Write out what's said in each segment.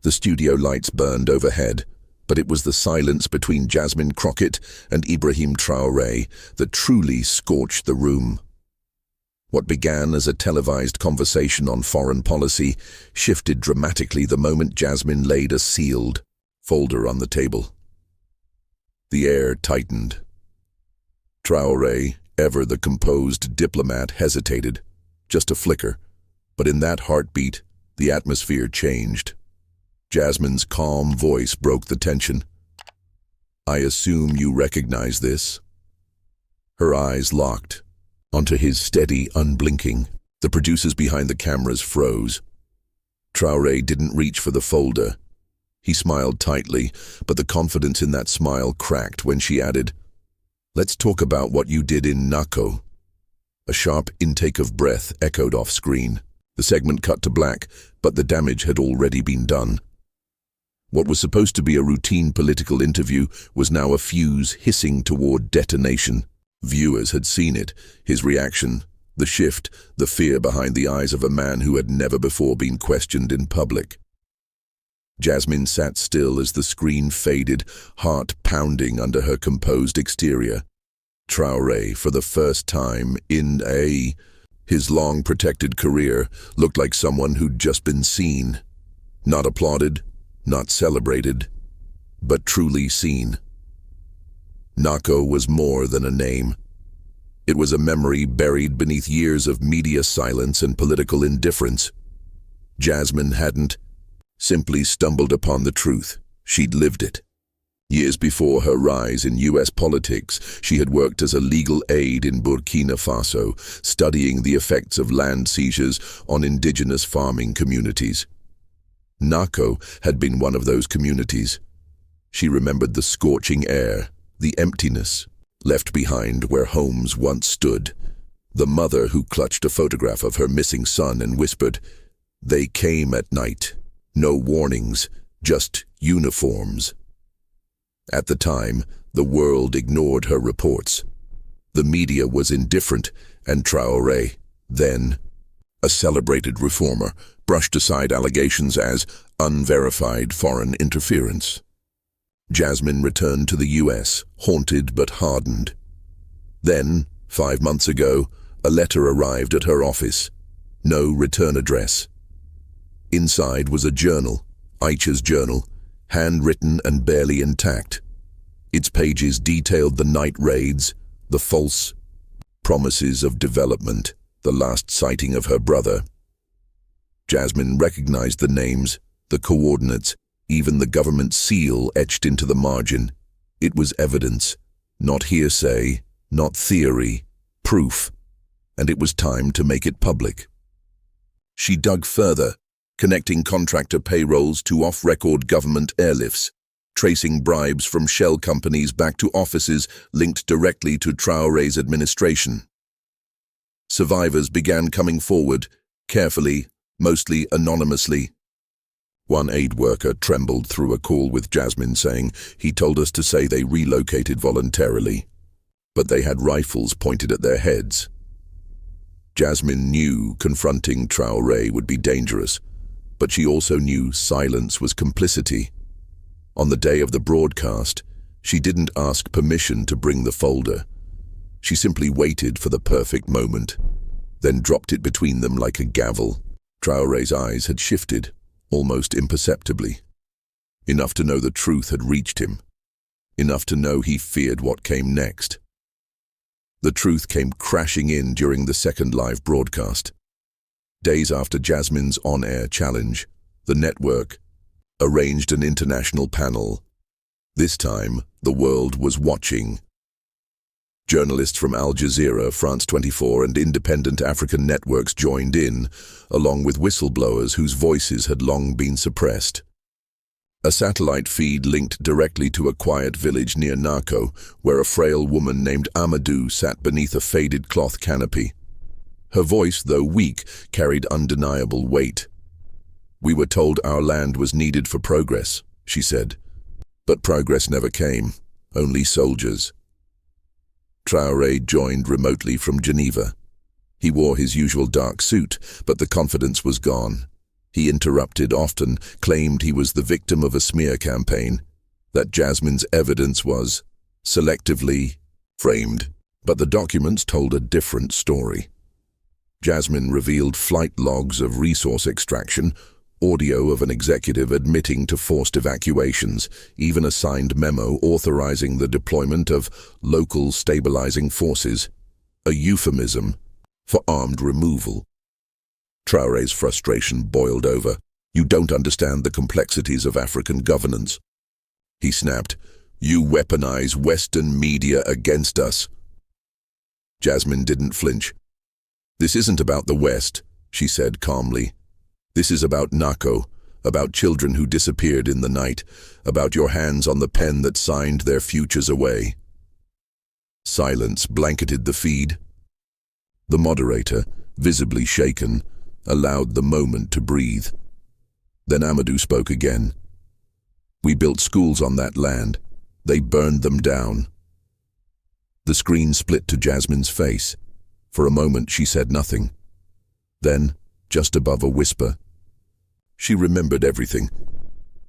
The studio lights burned overhead, but it was the silence between Jasmine Crockett and Ibrahim Traoré that truly scorched the room. What began as a televised conversation on foreign policy shifted dramatically the moment Jasmine laid a sealed folder on the table. The air tightened. Traoré, ever the composed diplomat, hesitated. Just a flicker, but in that heartbeat, the atmosphere changed. Jasmine's calm voice broke the tension. "I assume you recognize this?" Her eyes locked onto his steady, unblinking. The producers behind the cameras froze. Traoré didn't reach for the folder. He smiled tightly, but the confidence in that smile cracked when she added, "Let's talk about what you did in Nako." A sharp intake of breath echoed off screen. The segment cut to black, but the damage had already been done. What was supposed to be a routine political interview was now a fuse hissing toward detonation. Viewers had seen it, his reaction, the shift, the fear behind the eyes of a man who had never before been questioned in public. Jasmine sat still as the screen faded, heart pounding under her composed exterior. Traoré, for the first time in his long protected career, looked like someone who'd just been seen. Not applauded, not celebrated, but truly seen. Nako was more than a name. It was a memory buried beneath years of media silence and political indifference. Jasmine hadn't simply stumbled upon the truth. She'd lived it. Years before her rise in U.S. politics, she had worked as a legal aid in Burkina Faso, studying the effects of land seizures on indigenous farming communities. Nako had been one of those communities. She remembered the scorching air, the emptiness left behind where homes once stood. The mother who clutched a photograph of her missing son and whispered, "They came at night. No warnings, just uniforms." At the time, the world ignored her reports. The media was indifferent, and Traoré, then a celebrated reformer, brushed aside allegations as unverified foreign interference. Jasmine returned to the U.S., haunted but hardened. Then, 5 months ago, a letter arrived at her office. No return address. Inside was a journal, Aicha's journal, handwritten and barely intact. Its pages detailed the night raids, the false promises of development, the last sighting of her brother. Jasmine recognized the names, the coordinates, even the government seal etched into the margin. It was evidence, not hearsay, not theory, proof, and it was time to make it public. She dug further, connecting contractor payrolls to off-record government airlifts, tracing bribes from shell companies back to offices linked directly to Traoré's administration. Survivors began coming forward, carefully, mostly anonymously. One aid worker trembled through a call with Jasmine saying, "He told us to say they relocated voluntarily, but they had rifles pointed at their heads." Jasmine knew confronting Traoré would be dangerous, but she also knew silence was complicity. On the day of the broadcast, she didn't ask permission to bring the folder. She simply waited for the perfect moment, then dropped it between them like a gavel. Traoré's eyes had shifted, almost imperceptibly. Enough to know the truth had reached him. Enough to know he feared what came next. The truth came crashing in during the second live broadcast. Days after Jasmine's on-air challenge, the network arranged an international panel. This time, the world was watching. Journalists from Al Jazeera, France 24, and independent African networks joined in, along with whistleblowers whose voices had long been suppressed. A satellite feed linked directly to a quiet village near Nako, where a frail woman named Amadou sat beneath a faded cloth canopy. Her voice, though weak, carried undeniable weight. "We were told our land was needed for progress," she said. But progress never came, only soldiers. Traoré joined remotely from Geneva. He wore his usual dark suit, but the confidence was gone. He interrupted often, claimed he was the victim of a smear campaign, that Jasmine's evidence was selectively framed. But the documents told a different story. Jasmine revealed flight logs of resource extraction, audio of an executive admitting to forced evacuations, even a signed memo authorizing the deployment of local stabilizing forces, a euphemism for armed removal. Traoré's frustration boiled over. "You don't understand the complexities of African governance," he snapped. "You weaponize Western media against us." Jasmine didn't flinch. "This isn't about the West," she said calmly. "This is about Nako, about children who disappeared in the night, about your hands on the pen that signed their futures away." Silence blanketed the feed. The moderator, visibly shaken, allowed the moment to breathe. Then Amadou spoke again. "We built schools on that land. They burned them down." The screen split to Jasmine's face. For a moment she said nothing. Then, just above a whisper, she remembered everything,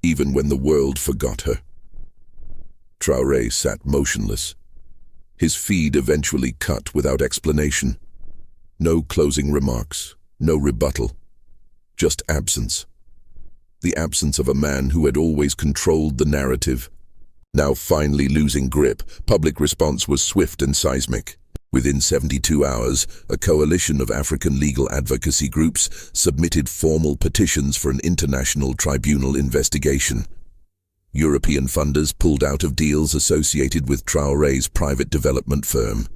even when the world forgot her. Traoré sat motionless. His feed eventually cut without explanation. No closing remarks, no rebuttal, just absence. The absence of a man who had always controlled the narrative. Now finally losing grip, public response was swift and seismic. Within 72 hours, a coalition of African legal advocacy groups submitted formal petitions for an international tribunal investigation. European funders pulled out of deals associated with Traoré's private development firm.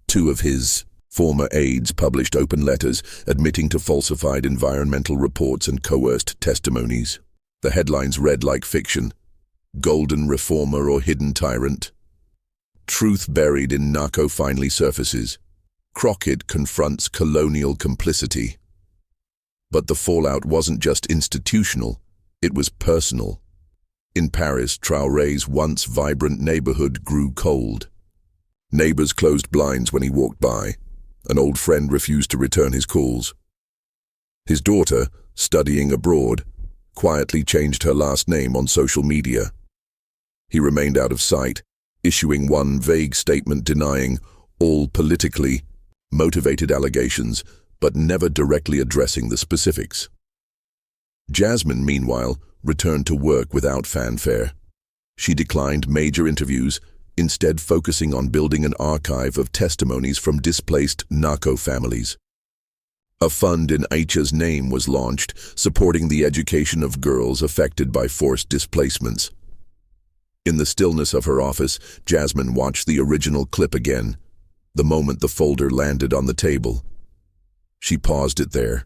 Two of his former aides published open letters admitting to falsified environmental reports and coerced testimonies. The headlines read like fiction: "Golden reformer or hidden tyrant." Truth buried in Nako finally surfaces. Crockett confronts colonial complicity. But the fallout wasn't just institutional, it was personal. In Paris, Traoré's once vibrant neighborhood grew cold. Neighbors closed blinds when he walked by. An old friend refused to return his calls. His daughter, studying abroad, quietly changed her last name on social media. He remained out of sight, issuing one vague statement denying all politically motivated allegations, but never directly addressing the specifics. Jasmine, meanwhile, returned to work without fanfare. She declined major interviews, instead focusing on building an archive of testimonies from displaced Nako families. A fund in Aicha's name was launched, supporting the education of girls affected by forced displacements. In the stillness of her office, Jasmine watched the original clip again, the moment the folder landed on the table. She paused it there,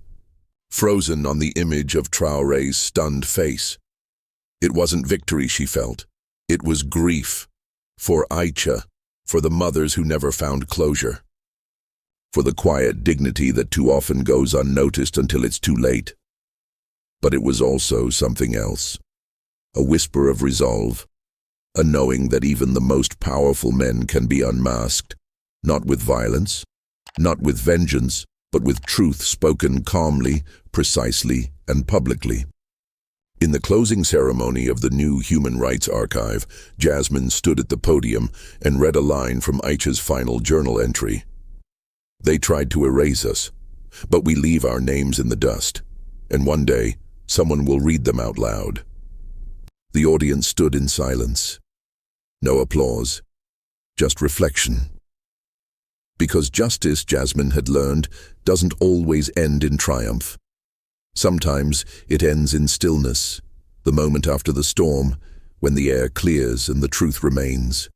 frozen on the image of Traoré's stunned face. It wasn't victory she felt. It was grief. For Aicha, for the mothers who never found closure. For the quiet dignity that too often goes unnoticed until it's too late. But it was also something else. A whisper of resolve. A knowing that even the most powerful men can be unmasked, not with violence, not with vengeance, but with truth spoken calmly, precisely, and publicly. In the closing ceremony of the new Human Rights Archive, Jasmine stood at the podium and read a line from Aicha's final journal entry. "They tried to erase us, but we leave our names in the dust, and one day, someone will read them out loud." The audience stood in silence. No applause, just reflection. Because justice, Jasmine had learned, doesn't always end in triumph. Sometimes it ends in stillness, the moment after the storm, when the air clears and the truth remains.